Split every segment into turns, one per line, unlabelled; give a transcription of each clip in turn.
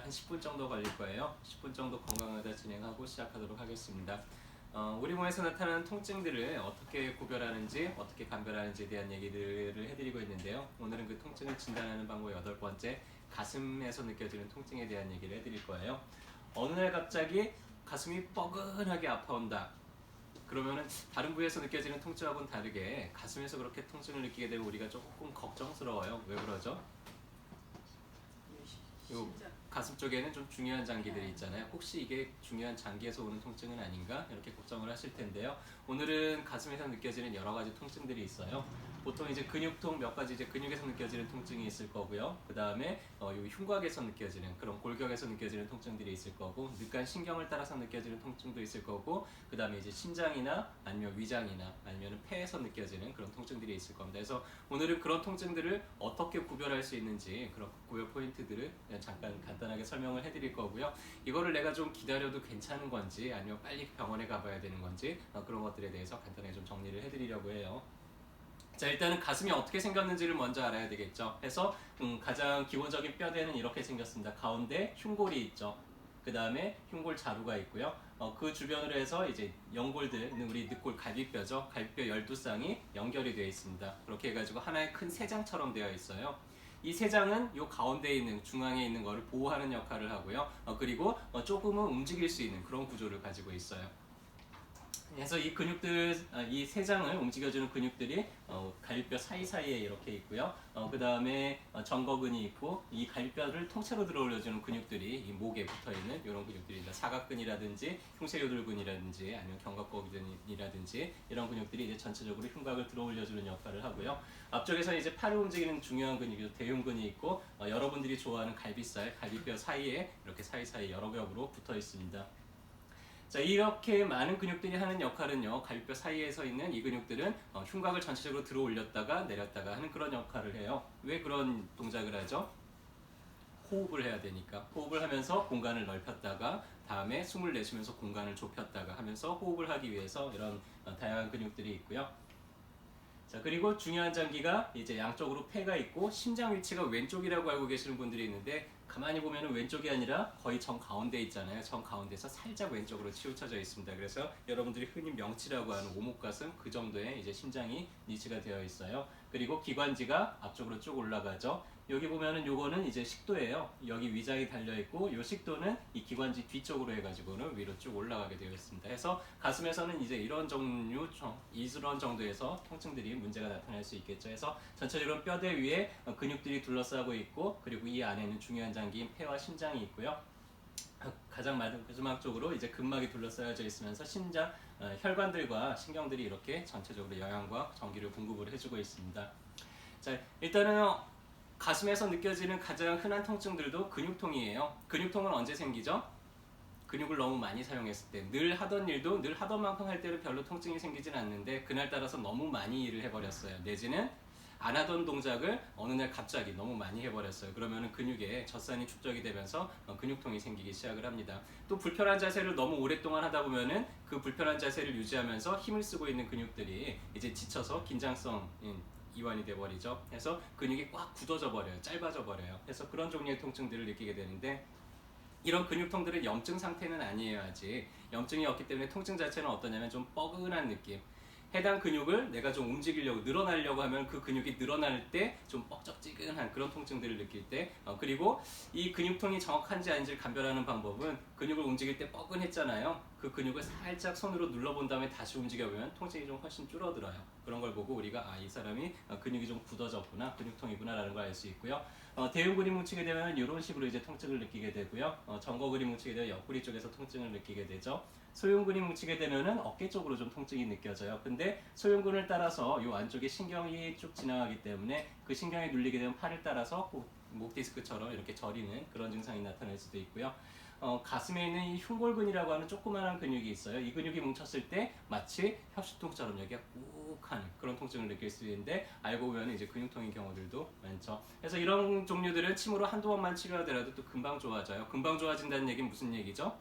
한 10분 정도 걸릴 거예요. 10분 정도 건강하다 진행하고 시작하도록 하겠습니다. 우리 몸에서 나타나는 통증들을 어떻게 구별하는지, 어떻게 감별하는지에 대한 얘기들을 해드리고 있는데요. 오늘은 그 통증을 진단하는 방법 8번째, 가슴에서 느껴지는 통증에 대한 얘기를 해드릴 거예요. 어느 날 갑자기 가슴이 뻐근하게 아파온다. 그러면은 다른 부위에서 느껴지는 통증하고는 다르게 가슴에서 그렇게 통증을 느끼게 되면 우리가 조금 걱정스러워요. 왜 그러죠? 요 가슴 쪽에는 좀 중요한 장기들이 있잖아요. 혹시 이게 중요한 장기에서 오는 통증은 아닌가? 이렇게 걱정을 하실 텐데요. 오늘은 가슴에서 느껴지는 여러 가지 통증들이 있어요. 보통 이제 근육통 몇 가지 이제 근육에서 느껴지는 통증이 있을 거고요. 그 다음에 요 흉곽에서 느껴지는 그런 골격에서 느껴지는 통증들이 있을 거고, 늑간 신경을 따라서 느껴지는 통증도 있을 거고, 그 다음에 이제 심장이나 아니면 위장이나 아니면 폐에서 느껴지는 그런 통증들이 있을 겁니다. 그래서 오늘은 그런 통증들을 어떻게 구별할 수 있는지 그런 구별 포인트들을 잠깐 간단하게 설명을 해드릴 거고요. 이거를 내가 좀 기다려도 괜찮은 건지 아니면 빨리 병원에 가봐야 되는 건지 그런 것들에 대해서 간단하게 좀 정리를 해드리려고 해요. 자, 일단은 가슴이 어떻게 생겼는지를 먼저 알아야 되겠죠. 그래서 가장 기본적인 뼈대는 이렇게 생겼습니다. 가운데 흉골이 있죠. 그 다음에 흉골 자루가 있고요. 그 주변으로 해서 이제 연골들, 우리 늑골 갈비뼈죠. 갈비뼈 12쌍이 연결이 되어 있습니다. 그렇게 해가지고 하나의 큰 세장처럼 되어 있어요. 이 세장은 요 가운데에 있는, 중앙에 있는 거를 보호하는 역할을 하고요. 그리고 조금은 움직일 수 있는 그런 구조를 가지고 있어요. 그래서 이 근육들, 이 세장을 움직여주는 근육들이 갈비뼈 사이사이에 이렇게 있고요. 그 다음에 정거근이 있고, 이 갈비뼈를 통째로 들어올려주는 근육들이 이 목에 붙어있는 이런 근육들입니다. 사각근이라든지 흉쇄요돌근이라든지 아니면 견갑골근이라든지 이런 근육들이 이제 전체적으로 흉곽을 들어올려주는 역할을 하고요. 앞쪽에서 이제 팔을 움직이는 중요한 근육이죠. 대흉근이 있고, 여러분들이 좋아하는 갈비살, 갈비뼈 사이에 이렇게 사이사이 여러 겹으로 붙어 있습니다. 자, 이렇게 많은 근육들이 하는 역할은요, 갈비뼈 사이에 서 있는 이 근육들은 흉곽을 전체적으로 들어 올렸다가 내렸다가 하는 그런 역할을 해요. 왜 그런 동작을 하죠? 호흡을 해야 되니까. 호흡을 하면서 공간을 넓혔다가 다음에 숨을 내쉬면서 공간을 좁혔다가 하면서 호흡을 하기 위해서 이런 다양한 근육들이 있고요. 자, 그리고 중요한 장기가 이제 양쪽으로 폐가 있고, 심장 위치가 왼쪽이라고 알고 계시는 분들이 있는데, 가만히 보면 왼쪽이 아니라 거의 정 가운데 있잖아요. 정 가운데서 살짝 왼쪽으로 치우쳐져 있습니다. 그래서 여러분들이 흔히 명치라고 하는 오목가슴 그 정도의 이제 심장이 위치가 되어 있어요. 그리고 기관지가 앞쪽으로 쭉 올라가죠. 여기 보면은 요거는 이제 식도예요. 여기 위장이 달려 있고, 요 식도는 이 기관지 뒤쪽으로 해가지고는 위로 쭉 올라가게 되어 있습니다. 그래서 가슴에서는 이제 이런 정도에서 통증들이 문제가 나타날 수 있겠죠. 그래서 전체적으로 뼈대 위에 근육들이 둘러싸고 있고, 그리고 이 안에는 중요한 장기인 폐와 심장이 있고요. 가장 마지막 쪽으로 이제 근막이 둘러싸여져 있으면서 심장, 혈관들과 신경들이 이렇게 전체적으로 영양과 전기를 공급을 해주고 있습니다. 자, 일단은 가슴에서 느껴지는 가장 흔한 통증들도 근육통이에요. 근육통은 언제 생기죠? 근육을 너무 많이 사용했을 때, 늘 하던 일도 늘 하던 만큼 할 때는 별로 통증이 생기진 않는데, 그날따라서 너무 많이 일을 해버렸어요. 내지는 안 하던 동작을 어느 날 갑자기 너무 많이 해버렸어요. 그러면 근육에 젖산이 축적이 되면서 근육통이 생기기 시작을 합니다. 또 불편한 자세를 너무 오랫동안 하다 보면은 그 불편한 자세를 유지하면서 힘을 쓰고 있는 근육들이 이제 지쳐서 긴장성 이완이 돼버리죠. 그래서 근육이 꽉 굳어져 버려요. 짧아져 버려요. 그래서 그런 종류의 통증들을 느끼게 되는데, 이런 근육통들은 염증 상태는 아니에요. 아직 염증이 없기 때문에 통증 자체는 어떠냐면 좀 뻐근한 느낌, 해당 근육을 내가 좀 움직이려고 늘어나려고 하면 그 근육이 늘어날 때 좀 뻑적지근한 그런 통증들을 느낄 때, 그리고 이 근육통이 정확한지 아닌지를 감별하는 방법은 근육을 움직일 때 뻐근했잖아요. 그 근육을 살짝 손으로 눌러본 다음에 다시 움직여보면 통증이 좀 훨씬 줄어들어요. 그런 걸 보고 우리가 이 사람이 근육이 좀 굳어졌구나, 근육통이구나 라는 걸 알 수 있고요. 대흉근이 뭉치게 되면 이런 식으로 이제 통증을 느끼게 되고요. 정거근이 뭉치게 되면 옆구리 쪽에서 통증을 느끼게 되죠. 소흉근이 뭉치게 되면은 어깨 쪽으로 좀 통증이 느껴져요. 근데 소흉근을 따라서 이 안쪽에 신경이 쭉 지나가기 때문에 그 신경이 눌리게 되면 팔을 따라서 목 디스크처럼 이렇게 저리는 그런 증상이 나타날 수도 있고요. 가슴에 있는 이 흉골근이라고 하는 조그마한 근육이 있어요. 이 근육이 뭉쳤을 때 마치 혈수통처럼 여기가 꾹하는 그런 통증을 느낄 수 있는데, 알고 보면 이제 근육통인 경우들도 많죠. 그래서 이런 종류들은 침으로 한두 번만 치료하더라도 또 금방 좋아져요. 금방 좋아진다는 얘기는 무슨 얘기죠?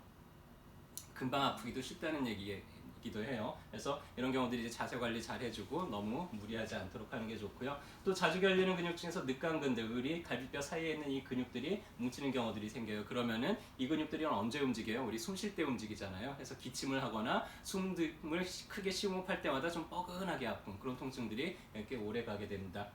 금방 아프기도 쉽다는 얘기예요. 있기도 해요. 그래서 이런 경우들이 이제 자세 관리 잘 해주고 너무 무리하지 않도록 하는 게 좋고요. 또 자주 결리는 근육 중에서 늑간근들, 우리 갈비뼈 사이에 있는 이 근육들이 뭉치는 경우들이 생겨요. 그러면은 이 근육들이 언제 움직여요? 우리 숨 쉴 때 움직이잖아요. 그래서 기침을 하거나 숨을 크게 심호흡할 때마다 좀 뻐근하게 아픈 그런 통증들이 이렇게 오래 가게 됩니다.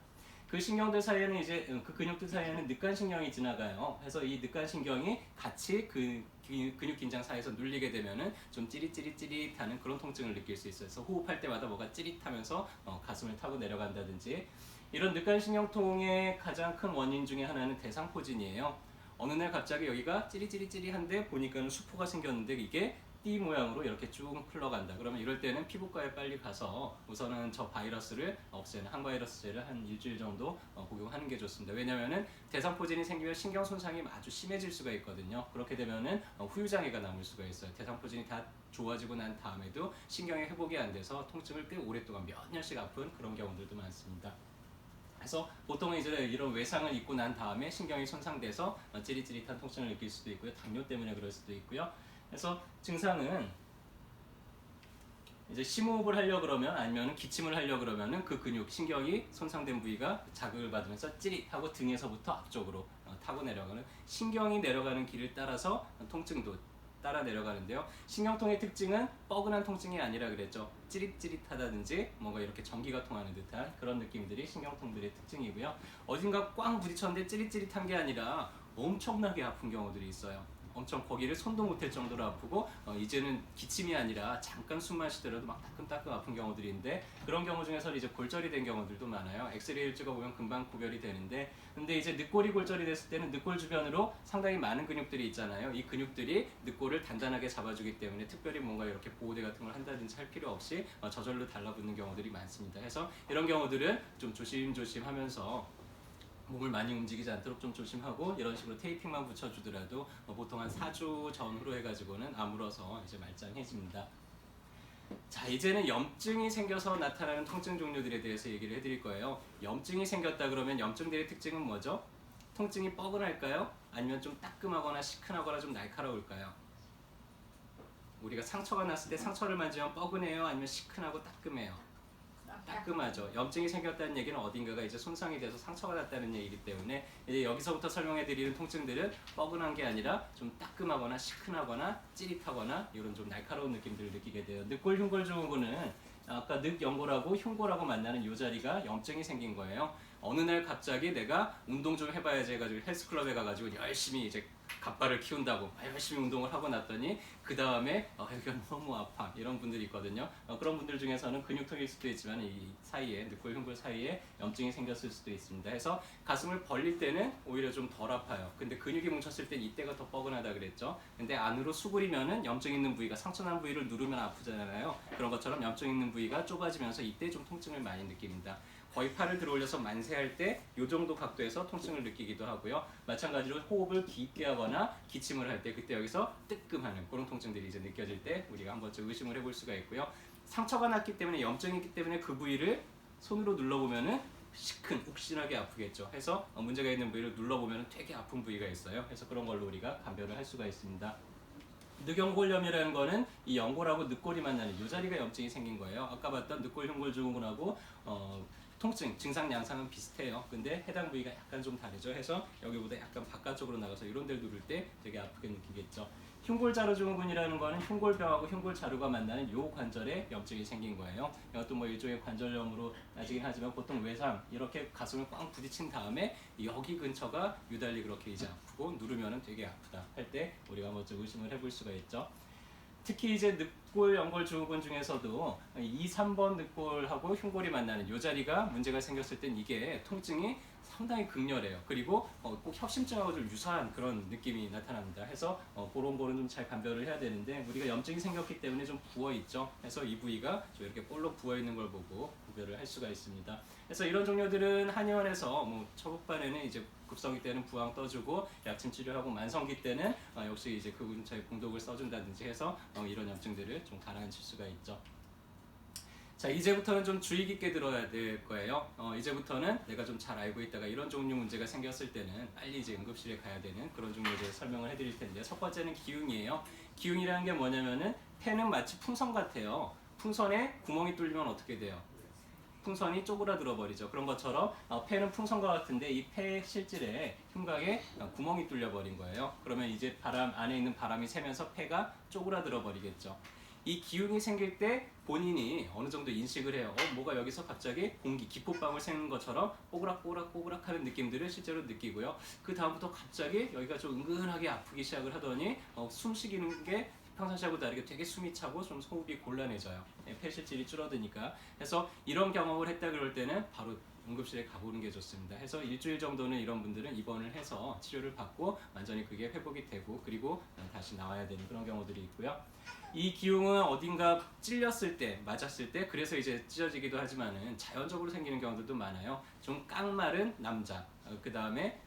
그 신경들 사이에는 이제 그 근육들 사이에는 늑간신경이 지나가요. 그래서 이 늑간신경이 같이 그 근육 긴장 사이에서 눌리게 되면은 좀 찌릿찌릿찌릿하는 그런 통증을 느낄 수 있어요. 그래서 호흡할 때마다 뭐가 찌릿하면서 가슴을 타고 내려간다든지, 이런 늑간신경통의 가장 큰 원인 중에 하나는 대상포진이에요. 어느 날 갑자기 여기가 찌릿찌릿찌릿한데 보니까는 수포가 생겼는데 이게 띠 모양으로 이렇게 쭉 흘러간다. 그러면 이럴 때는 피부과에 빨리 가서 우선은 저 바이러스를 없애는 항바이러스제를 한 일주일 정도 복용하는 게 좋습니다. 왜냐면은 대상포진이 생기면 신경 손상이 아주 심해질 수가 있거든요. 그렇게 되면은 후유장애가 남을 수가 있어요. 대상포진이 다 좋아지고 난 다음에도 신경이 회복이 안 돼서 통증을 꽤 오랫동안 몇 년씩 아픈 그런 경우들도 많습니다. 그래서 보통은 이제 이런 외상을 입고 난 다음에 신경이 손상돼서 찌릿찌릿한 통증을 느낄 수도 있고요. 당뇨 때문에 그럴 수도 있고요. 그래서 증상은 이제 심호흡을 하려 그러면 아니면 기침을 하려 그러면은 그 근육 신경이 손상된 부위가 자극을 받으면서 찌릿하고 등에서부터 앞쪽으로 타고 내려가는, 신경이 내려가는 길을 따라서 통증도 따라 내려가는데요. 신경통의 특징은 뻐근한 통증이 아니라 그랬죠. 찌릿찌릿하다든지 뭔가 이렇게 전기가 통하는 듯한 그런 느낌들이 신경통들의 특징이고요. 어딘가 꽝 부딪혔는데 찌릿찌릿한 게 아니라 엄청나게 아픈 경우들이 있어요. 엄청 거기를 손도 못할 정도로 아프고 이제는 기침이 아니라 잠깐 숨만 쉬더라도 막 따끔따끔 아픈 경우들이 있는데, 그런 경우 중에서 이제 골절이 된 경우들도 많아요. 엑스레이를 찍어보면 금방 구별이 되는데, 근데 이제 늑골이 골절이 됐을 때는 늑골 주변으로 상당히 많은 근육들이 있잖아요. 이 근육들이 늑골을 단단하게 잡아주기 때문에 특별히 뭔가 이렇게 보호대 같은 걸 한다든지 할 필요 없이 저절로 달라붙는 경우들이 많습니다. 그래서 이런 경우들은 좀 조심조심 하면서 몸을 많이 움직이지 않도록 좀 조심하고, 이런 식으로 테이핑만 붙여주더라도 보통 한 4주 전후로 해가지고는 아물어서 이제 말짱해집니다. 자, 이제는 염증이 생겨서 나타나는 통증 종류들에 대해서 얘기를 해드릴 거예요. 염증이 생겼다 그러면 염증들의 특징은 뭐죠? 통증이 뻐근할까요? 아니면 좀 따끔하거나 시큰하거나 좀 날카로울까요? 우리가 상처가 났을 때 상처를 만지면 뻐근해요? 아니면 시큰하고 따끔해요? 따끔하죠. 염증이 생겼다는 얘기는 어딘가가 이제 손상이 돼서 상처가 났다는 얘기이기 때문에 이제 여기서부터 설명해드리는 통증들은 뻐근한 게 아니라 좀 따끔하거나 시큰하거나 찌릿하거나 이런 좀 날카로운 느낌들을 느끼게 돼요. 늑골 흉골 증후군은 아까 늑연골하고 흉골하고 만나는 이 자리가 염증이 생긴 거예요. 어느 날 갑자기 내가 운동 좀 해봐야지 해가지고 헬스클럽에 가가지고 열심히 이제 갑발을 키운다고 열심히 운동을 하고 났더니 그 다음에 여기가 너무 아파, 이런 분들이 있거든요. 그런 분들 중에서는 근육통일 수도 있지만 이 사이에 늑골 흉골 사이에 염증이 생겼을 수도 있습니다. 그래서 가슴을 벌릴 때는 오히려 좀 덜 아파요. 근데 근육이 뭉쳤을 때 이때가 더 뻐근하다 그랬죠. 근데 안으로 수그리면은 염증 있는 부위가, 상처난 부위를 누르면 아프잖아요. 그런 것처럼 염증 있는 부위가 좁아지면서 이때 좀 통증을 많이 느낍니다. 거의 팔을 들어 올려서 만세할 때 이 정도 각도에서 통증을 느끼기도 하고요. 마찬가지로 호흡을 깊게 하거나 기침을 할 때 그때 여기서 뜨끔하는 그런 통증들이 이제 느껴질 때 우리가 한 번쯤 의심을 해볼 수가 있고요. 상처가 났기 때문에, 염증이 있기 때문에 그 부위를 손으로 눌러보면은 시큰, 욱신하게 아프겠죠. 해서 문제가 있는 부위를 눌러보면 되게 아픈 부위가 있어요. 그래서 그런 걸로 우리가 감별을 할 수가 있습니다. 늑연골염이라는 거는 이 연골하고 늑골이 만나는 이 자리가 염증이 생긴 거예요. 아까 봤던 늑골 흉골 증후군하고 통증, 증상 양상은 비슷해요. 근데 해당 부위가 약간 좀 다르죠. 해서 여기보다 약간 바깥쪽으로 나가서 이런 데를 누를 때 되게 아프게 느끼겠죠. 흉골자루 증후군이라는 거는 흉골병하고 흉골자루가 만나는 요 관절에 염증이 생긴 거예요. 이것도 뭐 일종의 관절염으로 나지긴 하지만 보통 외상, 이렇게 가슴을 꽝 부딪힌 다음에 여기 근처가 유달리 그렇게 이제 아프고 누르면은 되게 아프다 할 때 우리가 한번 좀 의심을 해볼 수가 있죠. 특히 이제 늑골, 연골 증후군 중에서도 2, 3번 늑골하고 흉골이 만나는 이 자리가 문제가 생겼을 땐 이게 통증이 상당히 극렬해요. 그리고 꼭 협심증하고 좀 유사한 그런 느낌이 나타납니다. 해서 그런 거는 좀 잘 감별을 해야 되는데, 우리가 염증이 생겼기 때문에 좀 부어 있죠. 그래서 이 부위가 좀 이렇게 볼록 부어 있는 걸 보고 구별을 할 수가 있습니다. 그래서 이런 종류들은 한의원에서 뭐 초급반에는 이제 급성기 때는 부항 떠주고 약침 치료하고, 만성기 때는 역시 이제 그 근처에 공독을 써준다든지 해서 이런 염증들을 좀 가라앉힐 수가 있죠. 자, 이제부터는 좀 주의 깊게 들어야 될 거예요. 이제부터는 내가 좀 잘 알고 있다가 이런 종류 문제가 생겼을 때는 빨리 이제 응급실에 가야 되는 그런 종류에 대해 설명을 해드릴 텐데요. 첫 번째는 기흉이에요. 기흉이라는 게 뭐냐면은 폐는 마치 풍선 같아요. 풍선에 구멍이 뚫리면 어떻게 돼요? 풍선이 쪼그라들어 버리죠. 그런 것처럼 폐는 풍선과 같은데 이 폐 실질에 흉곽에 구멍이 뚫려 버린 거예요. 그러면 이제 바람 안에 있는 바람이 새면서 폐가 쪼그라들어 버리겠죠. 이 기흉이 생길 때 본인이 어느 정도 인식을 해요. 뭐가 여기서 갑자기 공기, 기포방울 새는 것처럼 뽀그락뽀그락 하는 느낌들을 실제로 느끼고요. 그 다음부터 갑자기 여기가 좀 은근하게 아프기 시작을 하더니 숨 쉬기는 게 평상시하고 다르게 되게 숨이 차고 좀 호흡이 곤란해져요. 폐실질이 줄어드니까. 그래서 이런 경험을 했다 그럴 때는 바로 응급실에 가보는 게 좋습니다. 해서 일주일 정도는 이런 분들은 입원을 해서 치료를 받고 완전히 그게 회복이 되고 그리고 다시 나와야 되는 그런 경우들이 있고요. 이 기흉은 어딘가 찔렸을 때, 맞았을 때 그래서 이제 찢어지기도 하지만은 자연적으로 생기는 경우들도 많아요. 좀 깡마른 남자, 그 다음에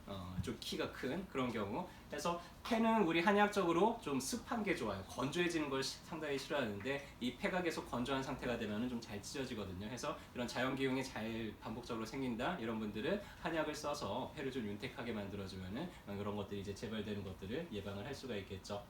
좀 키가 큰 그런 경우. 그래서 폐는 우리 한의학적으로 좀 습한 게 좋아요. 건조해지는 걸 상당히 싫어하는데 이 폐가 계속 건조한 상태가 되면 좀 잘 찢어지거든요. 그래서 이런 자연 기흉이 잘 반복적으로 생긴다 이런 분들은 한약을 써서 폐를 좀 윤택하게 만들어주면은 그런 것들이 이제 재발되는 것들을 예방을 할 수가 있겠죠.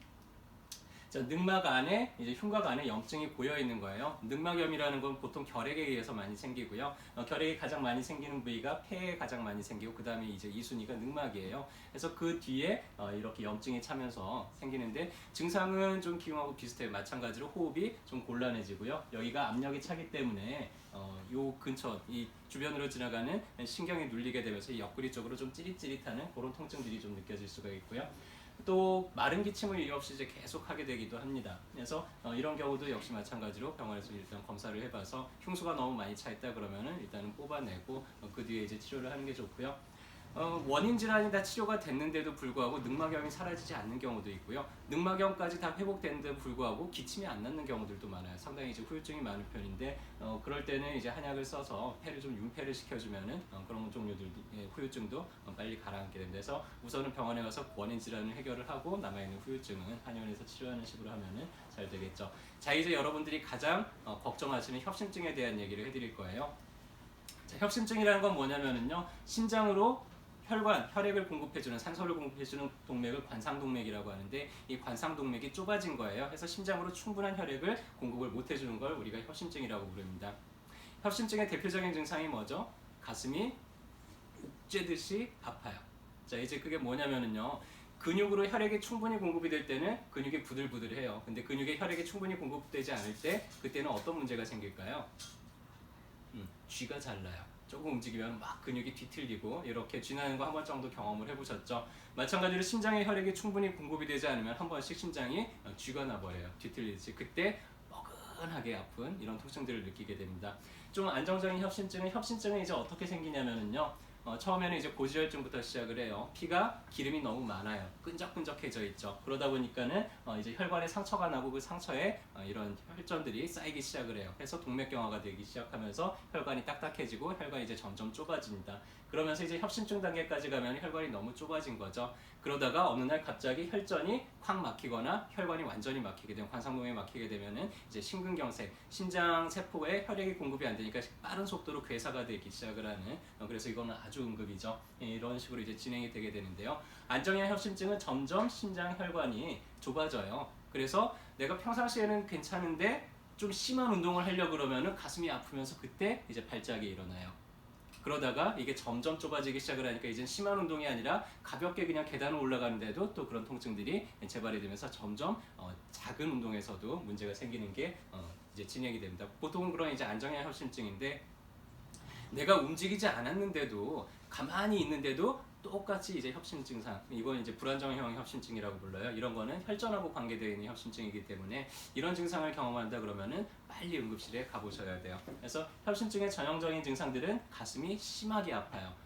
자, 늑막 안에 이제 흉곽 안에 염증이 고여 있는 거예요. 늑막염이라는 건 보통 결핵에 의해서 많이 생기고요. 결핵이 가장 많이 생기는 부위가 폐에 가장 많이 생기고 그 다음에 이제 2순위가 늑막이에요. 그래서 그 뒤에 이렇게 염증이 차면서 생기는데 증상은 좀 기흉하고 비슷해요. 마찬가지로 호흡이 좀 곤란해지고요. 여기가 압력이 차기 때문에 요 근처 이 주변으로 지나가는 신경이 눌리게 되면서 이 옆구리 쪽으로 좀 찌릿찌릿하는 그런 통증들이 좀 느껴질 수가 있고요. 또 마른 기침을 이유 없이 이제 계속 하게 되기도 합니다. 그래서 이런 경우도 역시 마찬가지로 병원에서 일단 검사를 해봐서 흉수가 너무 많이 차 있다 그러면은 일단은 뽑아내고 그 뒤에 이제 치료를 하는 게 좋고요. 원인 질환이 다 치료가 됐는데도 불구하고 늑막염이 사라지지 않는 경우도 있고요. 늑막염까지 다 회복됐는데도 불구하고 기침이 안 낫는 경우들도 많아요. 상당히 이제 후유증이 많은 편인데 그럴 때는 이제 한약을 써서 폐를 좀 윤폐를 시켜주면은 그런 종류들 후유증도 빨리 가라앉게 됩니다. 그래서 우선은 병원에 가서 원인 질환을 해결을 하고 남아있는 후유증은 한의원에서 치료하는 식으로 하면은 잘 되겠죠. 자, 이제 여러분들이 가장 걱정하시는 협심증에 대한 얘기를 해드릴 거예요. 자, 협심증이라는 건 뭐냐면은요, 심장으로 혈액을 공급해주는 산소를 공급해주는 동맥을 관상동맥이라고 하는데 이 관상동맥이 좁아진 거예요. 그래서 심장으로 충분한 혈액을 공급을 못해주는 걸 우리가 협심증이라고 부릅니다. 협심증의 대표적인 증상이 뭐죠? 가슴이 욱죄듯이 아파요. 자, 이제 그게 뭐냐면은요, 근육으로 혈액이 충분히 공급이 될 때는 근육이 부들부들해요. 근데 근육에 혈액이 충분히 공급되지 않을 때 그때는 어떤 문제가 생길까요? 쥐가 잘 나요. 조금 움직이면 막 근육이 뒤틀리고 이렇게 쥐나는 거 한 번 정도 경험을 해보셨죠? 마찬가지로 심장에 혈액이 충분히 공급이 되지 않으면 한 번씩 심장이 쥐가 나버려요. 뒤틀리듯이. 그때 뻐근하게 아픈 이런 통증들을 느끼게 됩니다. 좀 안정적인 협심증은 이제 어떻게 생기냐면요. 처음에는 이제 고지혈증부터 시작을 해요. 피가 기름이 너무 많아요. 끈적끈적해져 있죠. 그러다 보니까는 이제 혈관에 상처가 나고 그 상처에 이런 혈전들이 쌓이기 시작을 해요. 그래서 동맥경화가 되기 시작하면서 혈관이 딱딱해지고 혈관이 이제 점점 좁아집니다. 그러면서 이제 협심증 단계까지 가면 혈관이 너무 좁아진 거죠. 그러다가 어느 날 갑자기 혈전이 확 막히거나 혈관이 완전히 막히게 되면 관상동맥이 막히게 되면은 이제 심근경색, 심장 세포에 혈액이 공급이 안 되니까 빠른 속도로 괴사가 되기 시작을 하는 그래서 이거는 아주 응급이죠. 이런 식으로 이제 진행이 되게 되는데요. 안정형 협심증은 점점 심장 혈관이 좁아져요. 그래서 내가 평상시에는 괜찮은데 좀 심한 운동을 하려고 그러면은 가슴이 아프면서 그때 이제 발작이 일어나요. 그러다가 이게 점점 좁아지기 시작을 하니까 이젠 심한 운동이 아니라 가볍게 그냥 계단을 올라가는데도 또 그런 통증들이 재발이 되면서 점점 작은 운동에서도 문제가 생기는 게 이제 진행이 됩니다. 보통은 그런 이제 안정형 협심증인데 내가 움직이지 않았는데도 가만히 있는데도 똑같이 이제 협심 증상, 이건 이제 불안정형 협심증이라고 불러요. 이런 거는 혈전하고 관계되어 있는 협심증이기 때문에 이런 증상을 경험한다 그러면은 빨리 응급실에 가보셔야 돼요. 그래서 협심증의 전형적인 증상들은 가슴이 심하게 아파요.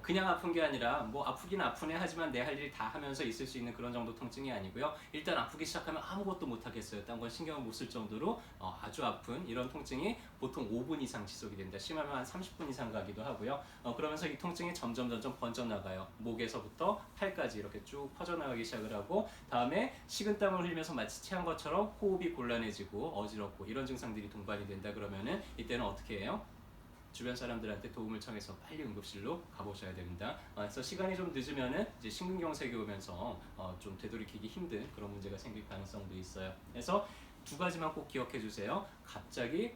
그냥 아픈 게 아니라 뭐 아프긴 아프네 하지만 내 할 일 다 하면서 있을 수 있는 그런 정도 통증이 아니고요. 일단 아프기 시작하면 아무것도 못 하겠어요. 딴 건 신경을 못 쓸 정도로 아주 아픈 이런 통증이 보통 5분 이상 지속이 됩니다. 심하면 한 30분 이상 가기도 하고요. 그러면서 이 통증이 점점 번져나가요. 목에서부터 팔까지 이렇게 쭉 퍼져나가기 시작을 하고 다음에 식은땀을 흘리면서 마치 체한 것처럼 호흡이 곤란해지고 어지럽고 이런 증상들이 동반이 된다 그러면은 이때는 어떻게 해요? 주변 사람들한테 도움을 청해서 빨리 응급실로 가보셔야 됩니다. 그래서 시간이 좀 늦으면은 이제 심근경색이 오면서 좀 되돌이키기 힘든 그런 문제가 생길 가능성도 있어요. 그래서 두 가지만 꼭 기억해 주세요. 갑자기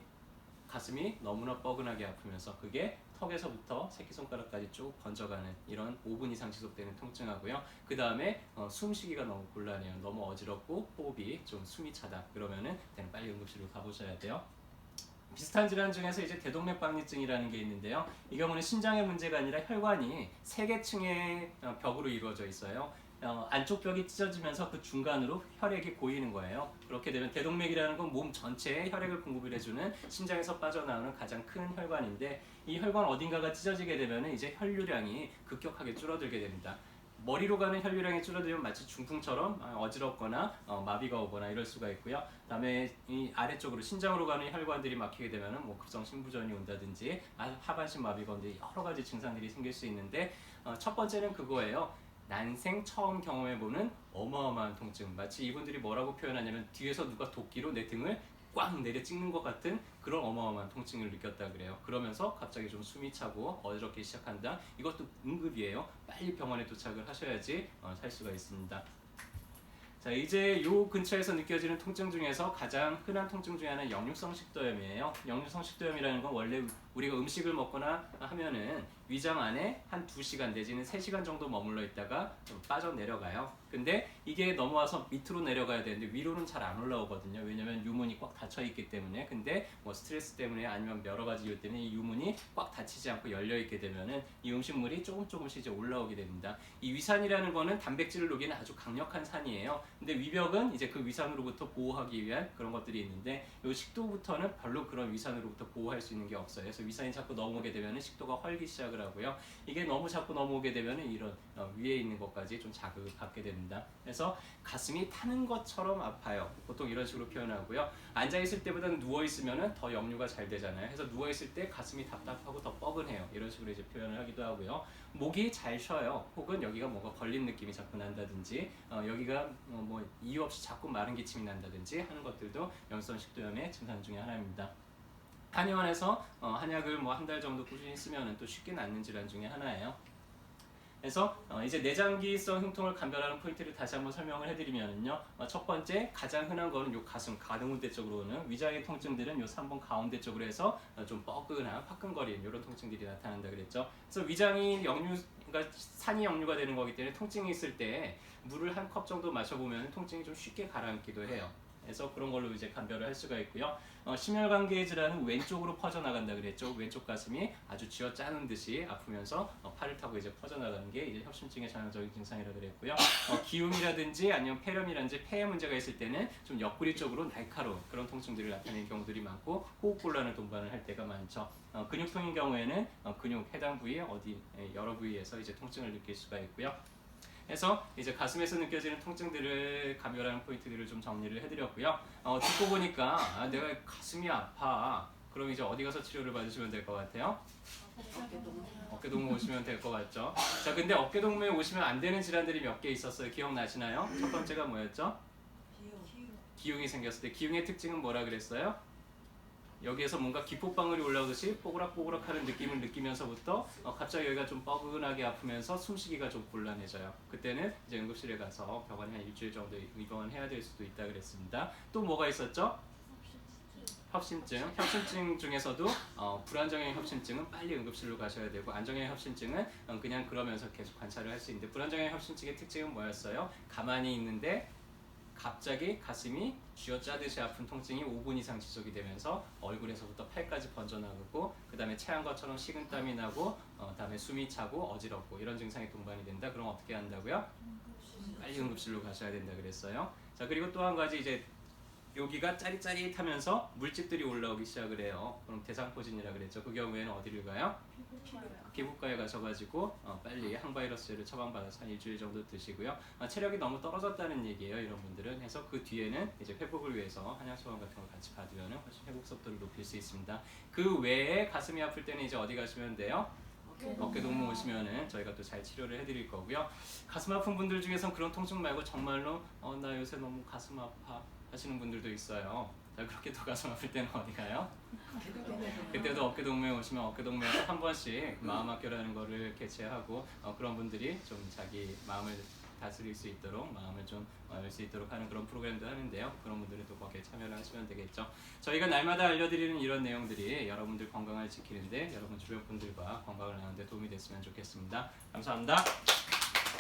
가슴이 너무나 뻐근하게 아프면서 그게 턱에서부터 새끼손가락까지 쭉 번져가는 이런 5분 이상 지속되는 통증하고요. 그 다음에 숨쉬기가 너무 곤란해요. 너무 어지럽고 호흡이 좀 숨이 차다. 그러면은 빨리 응급실로 가보셔야 돼요. 비슷한 질환 중에서 이제 대동맥박리증이라는 게 있는데요. 이 경우는 심장의 문제가 아니라 혈관이 세 개 층의 벽으로 이루어져 있어요. 안쪽 벽이 찢어지면서 그 중간으로 혈액이 고이는 거예요. 그렇게 되면 대동맥이라는 건 몸 전체에 혈액을 공급을 해주는 심장에서 빠져나오는 가장 큰 혈관인데 이 혈관 어딘가가 찢어지게 되면 이제 혈류량이 급격하게 줄어들게 됩니다. 머리로 가는 혈류량이 줄어들면 마치 중풍처럼 어지럽거나 마비가 오거나 이럴 수가 있고요. 그다음에 이 아래쪽으로 신장으로 가는 혈관들이 막히게 되면 뭐 급성 심부전이 온다든지 하반신 마비가 온다든지 여러 가지 증상들이 생길 수 있는데 첫 번째는 그거예요. 난생 처음 경험해보는 어마어마한 통증. 마치 이분들이 뭐라고 표현하냐면 뒤에서 누가 도끼로 내 등을 꽉 내려 찍는 것 같은 그런 어마어마한 통증을 느꼈다 그래요. 그러면서 갑자기 좀 숨이 차고 어지럽기 시작한다. 이것도 응급이에요. 빨리 병원에 도착을 하셔야지 살 수가 있습니다. 자, 이제 요 근처에서 느껴지는 통증 중에서 가장 흔한 통증 중에 하나는 역류성 식도염이에요. 역류성 식도염이라는 건 원래 우리가 음식을 먹거나 하면은 위장 안에 한 2시간 내지는 3시간 정도 머물러 있다가 좀 빠져내려가요. 근데 이게 넘어와서 밑으로 내려가야 되는데 위로는 잘 안 올라오거든요. 왜냐면 유문이 꽉 닫혀 있기 때문에. 근데 뭐 스트레스 때문에 아니면 여러 가지 이유 때문에 이 유문이 꽉 닫히지 않고 열려 있게 되면은 이 음식물이 조금씩 이제 올라오게 됩니다. 이 위산이라는 거는 단백질을 녹이는 아주 강력한 산이에요. 근데 위벽은 이제 그 위산으로부터 보호하기 위한 그런 것들이 있는데 이 식도부터는 별로 그런 위산으로부터 보호할 수 있는 게 없어요. 그래서 위산이 자꾸 넘어오게 되면 식도가 헐기 시작을 하고요. 이게 너무 자꾸 넘어오게 되면 이런 위에 있는 것까지 좀 자극을 받게 됩니다. 그래서 가슴이 타는 것처럼 아파요. 보통 이런 식으로 표현하고요. 앉아있을 때보다는 누워있으면 더 역류가 잘 되잖아요. 그래서 누워있을 때 가슴이 답답하고 더 뻐근해요. 이런 식으로 이제 표현을 하기도 하고요. 목이 잘 쉬어요. 혹은 여기가 뭔가 걸린 느낌이 자꾸 난다든지 여기가 뭐 이유 없이 자꾸 마른 기침이 난다든지 하는 것들도 역류성 식도염의 증상 중에 하나입니다. 한의원에서 한약을 뭐 한 달 정도 꾸준히 쓰면 또 쉽게 낫는 질환 중에 하나예요. 그래서 이제 내장기성 흉통을 감별하는 포인트를 다시 한번 설명을 해드리면요. 첫 번째 가장 흔한 거는 요 가슴 가등운대 쪽으로 오는 위장의 통증들은 요 3번 가운데 쪽으로 해서 좀 뻐근한 화끈거리는 이런 통증들이 나타난다 그랬죠. 그래서 위장이 그러니까 산이 역류가 되는 거기 때문에 통증이 있을 때 물을 한 컵 정도 마셔보면 통증이 좀 쉽게 가라앉기도 해요. 그래서 그런 걸로 이제 감별을 할 수가 있고요. 심혈관계 질환은 왼쪽으로 퍼져나간다 그랬죠. 왼쪽 가슴이 아주 쥐어짜는 듯이 아프면서 팔을 타고 이제 퍼져나가는 게 이제 협심증의 전형적인 증상이라 그랬고요. 기움이라든지 아니면 폐렴이라든지 폐에 문제가 있을 때는 좀 옆구리 쪽으로 날카로운 그런 통증들을 나타내는 경우들이 많고 호흡곤란을 동반을 할 때가 많죠. 근육통인 경우에는 근육 해당 부위 여러 부위에서 이제 통증을 느낄 수가 있고요. 그래서 이제 가슴에서 느껴지는 통증들을 감별하는 포인트들을 좀 정리를 해드렸고요. 듣고 보니까 내가 가슴이 아파. 그럼 이제 어디 가서 치료를 받으시면 될 것 같아요? 어깨동무 오시면 될 것 같죠? 자, 근데 어깨동무에 오시면 안 되는 질환들이 몇 개 있었어요. 기억나시나요? 첫 번째가 뭐였죠? 기흉이 생겼을 때. 기흉의 특징은 뭐라 그랬어요? 여기에서 뭔가 기포방울이 올라오듯이 뽀그락뽀그락 하는 느낌을 느끼면서부터 갑자기 여기가 좀 뻐근하게 아프면서 숨쉬기가 좀 곤란해져요. 그때는 이제 응급실에 가서 병원에 한 일주일 정도 입원해야 될 수도 있다 그랬습니다. 또 뭐가 있었죠? 협심증. 협심증 중에서도 불안정형 협심증은 빨리 응급실로 가셔야 되고 안정형 협심증은 그냥 그러면서 계속 관찰을 할 수 있는데 불안정형 협심증의 특징은 뭐였어요? 가만히 있는데 갑자기 가슴이 쥐어짜듯이 아픈 통증이 5분 이상 지속이 되면서 얼굴에서부터 팔까지 번져나가고 그 다음에 체한 것처럼 식은땀이 나고 다음에 숨이 차고 어지럽고 이런 증상이 동반이 된다. 그럼 어떻게 한다고요? 빨리 응급실로 가셔야 된다 그랬어요. 자, 그리고 또 한 가지 이제 여기가 짜릿짜릿하면서 물집들이 올라오기 시작을 해요. 그럼 대상포진이라 그랬죠. 그 경우에는 어디를 가요? 피부과에 가셔가지고 빨리 항바이러스제를 처방받아서 한 일주일 정도 드시고요. 체력이 너무 떨어졌다는 얘기예요. 이런 분들은. 해서 그 뒤에는 이제 회복을 위해서 한약 처방 같은 걸 같이 받으면 훨씬 회복 속도를 높일 수 있습니다. 그 외에 가슴이 아플 때는 이제 어디 가시면 돼요? 어깨동무 오시면은 저희가 또 잘 치료를 해드릴 거고요. 가슴 아픈 분들 중에선 그런 통증 말고 정말로 나 요새 너무 가슴 아파 하시는 분들도 있어요. 자, 그렇게 또 가슴 아플 때는 어디 가요? 그때도 어깨동무에 오시면 어깨동무에서 한 번씩 마음학교라는 거를 개최하고 그런 분들이 좀 자기 마음을 다스릴 수 있도록 마음을 좀 열 수 있도록 하는 그런 프로그램도 하는데요. 그런 분들은 또 거기에 참여를 하시면 되겠죠. 저희가 날마다 알려드리는 이런 내용들이 여러분들 건강을 지키는데 여러분 주변 분들과 건강을 나누는데 도움이 됐으면 좋겠습니다. 감사합니다.